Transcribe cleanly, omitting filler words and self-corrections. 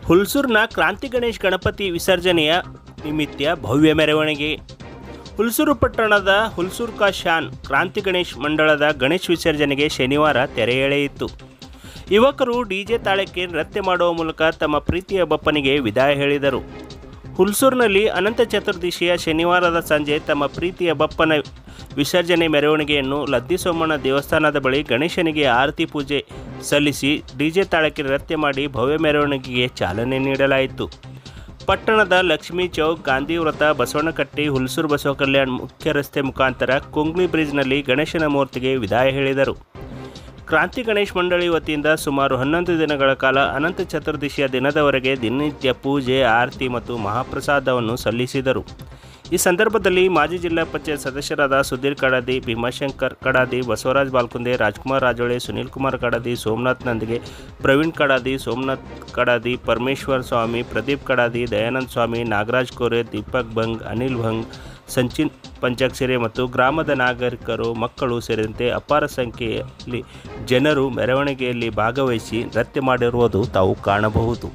ಹುಲ್ಸೂರಿನ ಕ್ರಾಂತಿ ಗಣೇಶ್ ಗಣಪತಿ ವಿಸರ್ಜನೆಯ ನಿಮಿತ್ತ ಭವ್ಯ ಮೆರವಣಿಗೆ. ಹುಲ್ಸೂರು ಪಟ್ಟಣದ ಹುಲ್ಸೂರು ಕಾ ಶಾನ್ ಕ್ರಾಂತಿ ಗಣೇಶ್ ಮಂಡಳದ ಗಣೇಶ್ ವಿಸರ್ಜನೆಗೆ ಶನಿವಾರ ತೆರೆ ಎಳೆಯಿತು. ಯುವಕರು ಡಿಜೆ ತಾಳಕ್ಕೆ ನೃತ್ಯ ಮಾಡುವ ಮೂಲಕ ತಮ್ಮ ಪ್ರೀತಿಯ ಬಪ್ಪನಿಗೆ ವಿದಾಯ ಹೇಳಿದರು. ಹುಲ್ಸೂರಿನಲ್ಲಿ ಅನಂತ ಚತುರ್ದಶಿಯ ಶನಿವಾರದ ಸಂಜೆ ತಮ್ಮ ಪ್ರೀತಿಯ ಬಪ್ಪನ ವಿಸರ್ಜನೆ ಮೆರವಣಿಗೆಯನ್ನು ಲದ್ದಿ ಸೋಮಣ್ಣ ದೇವಸ್ಥಾನದ ಬಳಿ ಗಣೇಶನಿಗೆ ಆರತಿ ಪೂಜೆ ಸಲ್ಲಿಸಿ ಡಿಜೆ ತಾಳಕ್ಕೆ ನೃತ್ಯ ಮಾಡಿ ಭವ್ಯ ಮೆರವಣಿಗೆಗೆ ಚಾಲನೆ ನೀಡಲಾಯಿತು. ಪಟ್ಟಣದ ಲಕ್ಷ್ಮೀ ಚೌಕ್, ಗಾಂಧಿ ವೃತ್ತ, ಬಸವನಕಟ್ಟಿ, ಹುಲ್ಸೂರು ಬಸವ ಕಲ್ಯಾಣ ಮುಖ್ಯ ರಸ್ತೆ ಮುಖಾಂತರ ಕುಂಗ್ಲಿ ಬ್ರಿಡ್ಜ್ನಲ್ಲಿ ಗಣೇಶನ ಮೂರ್ತಿಗೆ ವಿದಾಯ ಹೇಳಿದರು. ಕ್ರಾಂತಿ ಗಣೇಶ್ ಮಂಡಳಿ ವತಿಯಿಂದ ಸುಮಾರು 11 ದಿನಗಳ ಕಾಲ ಅನಂತ ಚತುರ್ದಶಿಯ ದಿನದವರೆಗೆ ದಿನನಿತ್ಯ ಪೂಜೆ, ಆರತಿ ಮತ್ತು ಮಹಾಪ್ರಸಾದವನ್ನು ಸಲ್ಲಿಸಿದರು. ಈ ಸಂದರ್ಭದಲ್ಲಿ ಮಾಜಿ ಜಿಲ್ಲಾ ಪಂಚಾಯತ್ ಸದಸ್ಯರಾದ ಸುಧೀರ್ ಕಡಾದಿ, ಭೀಮಾಶಂಕರ್ ಕಡಾದಿ, ಬಸವರಾಜ್ ಬಾಲ್ಕುಂದೆ, ರಾಜ್ಕುಮಾರ್ ರಾಜೋಳೆ, ಸುನೀಲ್ ಕುಮಾರ್ ಕಡಾದಿ, ಸೋಮನಾಥ್ ನಂದಿಗೆ, ಪ್ರವೀಣ್ ಕಡಾದಿ, ಸೋಮನಾಥ್ ಕಡಾದಿ, ಪರಮೇಶ್ವರ್ ಸ್ವಾಮಿ, ಪ್ರದೀಪ್ ಕಡಾದಿ, ದಯಾನಂದ ಸ್ವಾಮಿ, ನಾಗರಾಜ್ ಕೋರೆ, ದೀಪಕ್ ಭಂಗ್, ಅನಿಲ್ ಭಂಗ್, ಸಂಚಿನ್ ಪಂಚಾಕ್ಷರಿ ಮತ್ತು ಗ್ರಾಮದ ನಾಗರಿಕರು, ಮಕ್ಕಳು ಸೇರಿದಂತೆ ಅಪಾರ ಸಂಖ್ಯೆಯಲ್ಲಿ ಜನರು ಮೆರವಣಿಗೆಯಲ್ಲಿ ಭಾಗವಹಿಸಿ ನೃತ್ಯ ಮಾಡಿರುವುದು ತಾವು ಕಾಣಬಹುದು.